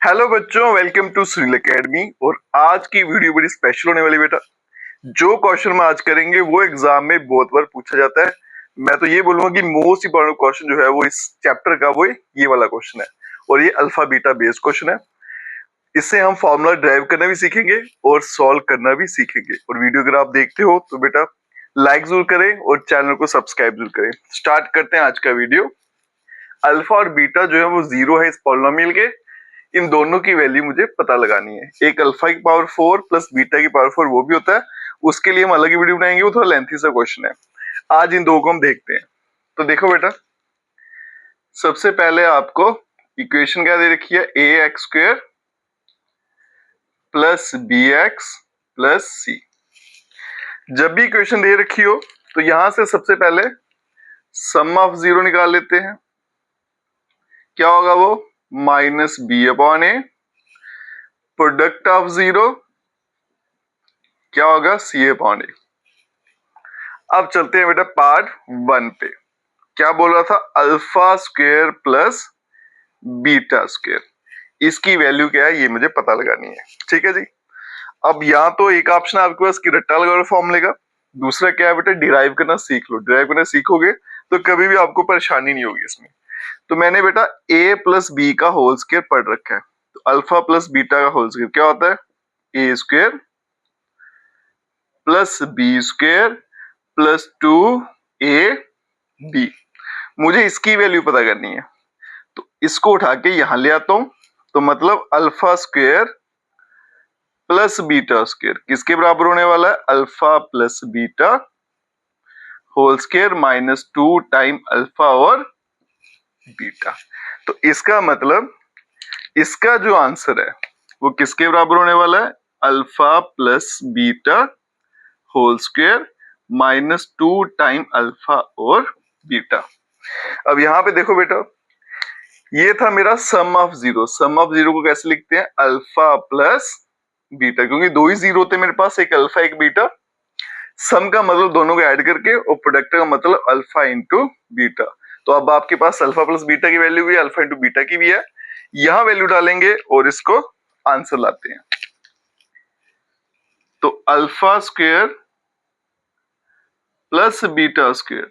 Hello बच्चों, welcome to Sunil academy. और आज की वीडियो बड़ी स्पेशल होने वाली बेटा। जो क्वेश्चन हम आज करेंगे वो एग्जाम में बहुत बार पूछा जाता है। मैं तो ये बोलूंगा कि मोस्ट इंपॉर्टेंट क्वेश्चन जो है वो इस चैप्टर का वो ये वाला क्वेश्चन है। और ये अल्फा बीटा बेस्ड क्वेश्चन है। इससे हम फॉर्मूला ड्राइव करना भी सीखेंगे और सॉल्व करना भी सीखेंगे। और वीडियो अगर आप देखते हो तो बेटा लाइक जरूर करें और चैनल को सब्सक्राइब जरूर करें। स्टार्ट करते हैं आज का वीडियो। अल्फा और बीटा जो है वो जीरो है इस पॉलिनोमियल के। इन दोनों की वैल्यू मुझे पता लगानी है। एक अल्फा की पावर 4 प्लस बीटा की पावर 4 वो भी होता है, उसके लिए हम अलग ही वीडियो बनाएंगे, वो थोड़ा लेंथी सा क्वेश्चन है। आज इन दो को हम देखते हैं। तो देखो बेटा, सबसे पहले आपको इक्वेशन क्या दे रखी है, a x square plus b x plus c. जब भी इक्वेशन दे रखी हो तो यहां से सबसे पहले सम ऑफ जीरो निकाल लेते हैं। क्या होगा वो, minus B upon A, product of zero क्या होगा, सी अपॉन ए। अब चलते हैं बेटा पार्ट 1 पे। क्या बोल रहा था, alpha square plus beta square, इसकी वैल्यू क्या है ये मुझे पता लगानी है। ठीक है जी। अब यहाँ तो एक ऑप्शन है आपके पास कि रट्टा लगाओ फॉर्मूले का, दूसरा क्या है बेटा, डिराइव करना सीख लो। डिराइव करना सीखोगे तो कभी भी आपको परेशानी नहीं होगी इसमें। तो मैंने बेटा a प्लस बी का होल स्क्वायर पढ़ रखा है। तो अल्फा प्लस बीटा का होल स्क्वायर क्या होता है, a square plus b square plus 2ab। मुझे इसकी वैल्यू पता करनी है, तो इसको उठा के यहां ले आता हूं। तो मतलब alpha square plus beta square किसके बराबर होने वाला है, alpha plus beta whole square minus 2 time alpha और बीटा। तो इसका मतलब इसका जो आंसर है वो किसके बराबर होने वाला है, alpha plus beta whole square minus 2 time alpha और बीटा। अब यहां पे देखो बेटा, ये था मेरा sum of zero. Sum of zero को कैसे लिखते हैं, अल्फा प्लस बीटा, क्योंकि दो ही जीरो थे मेरे पास, एक अल्फा एक बीटा। सम का मतलब दोनों को ऐड करके, और प्रोडक्ट का मतलब अल्फा इंटू बीटा। तो अब आपके पास अल्फा प्लस बीटा की वैल्यू भी है, अल्फा इंटू बीटा की भी है। यहां वैल्यू डालेंगे और इसको आंसर लाते हैं। तो alpha square plus beta square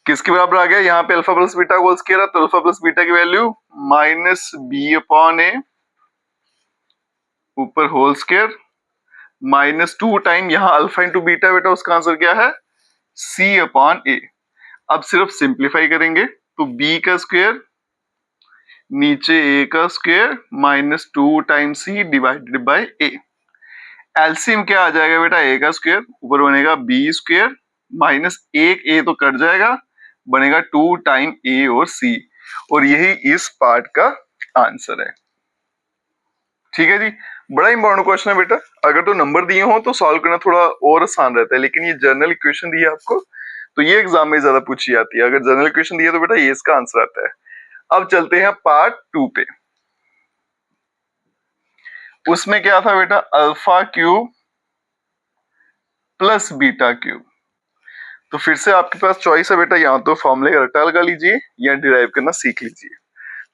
किसके बराबर आ गया, यहाँ पे alpha plus beta whole square है, तो अल्फा प्लस बीटा की value minus B upon A ऊपर होल स्क्वायर माइनस 2 टाइम यहाँ अल्फा इंटू बीटा बेटा, उसका आंसर क्या है, सी अपॉन ए। अब सिर्फ सिंप्लीफाई करेंगे तो b का स्क्वायर नीचे a का square minus 2 time c divided by a। LCM क्या आ जाएगा बेटा, a का स्क्वायर ऊपर बनेगा b स्क्वायर माइनस एक a तो कट जाएगा, बनेगा 2 टाइम a और c। और यही इस पार्ट का आंसर है। ठीक है जी। बड़ा इंपॉर्टेंट क्वेश्चन है बेटा। अगर तो नंबर दिए हो तो सॉल्व करना थोड़ा और आसान रहता है, लेकिन ये जनरल इक्वेशन दी है आपको तो ये एग्जाम में ज्यादा पूछी जाती है। अगर जनरल इक्वेशन दी है तो बेटा ये इसका आंसर आता है। अब चलते हैं पार्ट 2 पे। उसमें क्या था बेटा, alpha cube plus beta cube. तो फिर से आपके पास चॉइस है बेटा, यहाँ तो फॉर्मूले का रट्टा लगा लीजिए या डिराइव करना सीख लीजिए।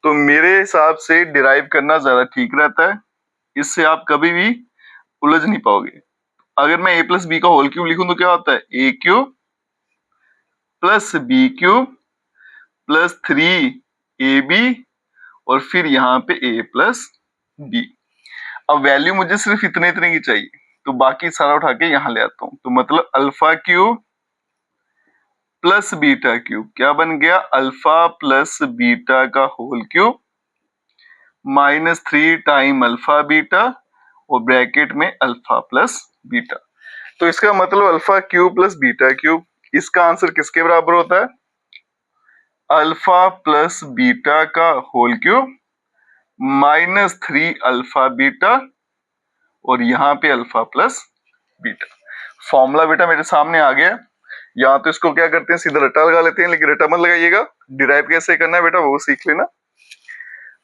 तो मेरे हिसाब से डिराइव करना ज्यादा ठीक रहता है, इससे आप कभी भी उलझ नहीं पाओगे। अगर मैं a प्लस बी का होल क्यूब लिखूं तो क्या होता है, a cube plus B cube plus 3ab और फिर यहाँ पे a प्लस बी। अब वैल्यू मुझे सिर्फ इतने इतने की चाहिए, तो बाकी सारा उठा के यहाँ ले आता हूं। तो मतलब alpha cube plus beta cube क्या बन गया, अल्फा प्लस बीटा का whole cube minus 3 time alpha beta और ब्रैकेट में अल्फा प्लस बीटा। तो इसका मतलब alpha cube plus beta cube, इसका आंसर किसके बराबर होता है, अल्फा प्लस बीटा का whole cube minus 3 alpha beta और यहाँ पे अल्फा प्लस बीटा। फॉर्मूला बेटा मेरे सामने आ गया। यहाँ तो इसको क्या करते हैं, सीधा रट्टा लगा लेते हैं, लेकिन रट्टा मत लगाइएगा। डिराइव कैसे करना है बेटा वो सीख लेना।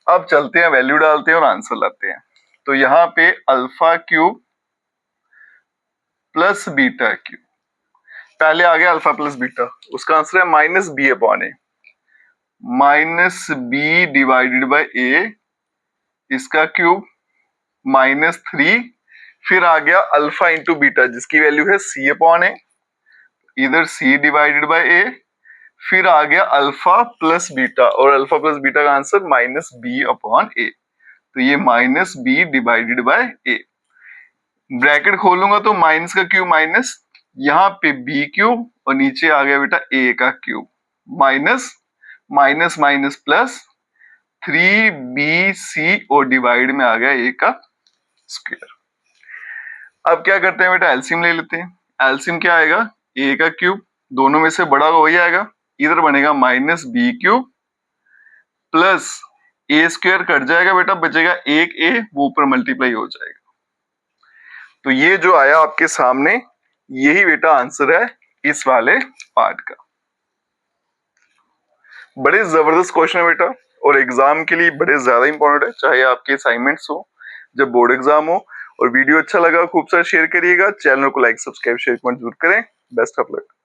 अब चलते हैं, वैल्यू डालते हैं और आंसर लाते हैं। तो यहाँ पे alpha cube plus beta cube, पहले आ गया अल्फा प्लस बीटा, उसका आंसर है minus B upon a, minus b divided by a इसका क्यूब -3, फिर आ गया अल्फा इंटू बीटा जिसकी वैल्यू है c अपॉन ए, इधर c डिवाइडेड बाय a, फिर आ गया अल्फा प्लस बीटा, और अल्फा प्लस बीटा का आंसर -b अपॉन a, तो ये -b divided by a। Bracket खोलूंगा तो माइनस का क्यूब माइनस, यहाँ पे b क्यूब और नीचे आ गया बेटा a का cube, minus minus minus plus 3bc और डिवाइड में आ गया a का स्क्वायर। अब क्या करते हैं बेटा, एलसीएम ले लेते हैं। एलसीएम क्या आएगा, a का क्यूब, दोनों में से बड़ा वही आएगा, इधर बनेगा -b cube plus a square cut जाएगा बेटा, बचेगा एक a, वो ऊपर मल्टीप्लाई हो जाएगा। तो ये जो आया आपके सामने, यही बेटा आंसर है इस वाले पार्ट का। बड़े जबरदस्त क्वेश्चन है बेटा, और एग्जाम के लिए बड़े ज्यादा इंपॉर्टेंट है, चाहे आपके असाइनमेंट्स हो, जब बोर्ड एग्जाम हो। और वीडियो अच्छा लगा खूब सारा शेयर करिएगा, चैनल को लाइक सब्सक्राइब शेयर कमेंट जरूर करें। Best of luck.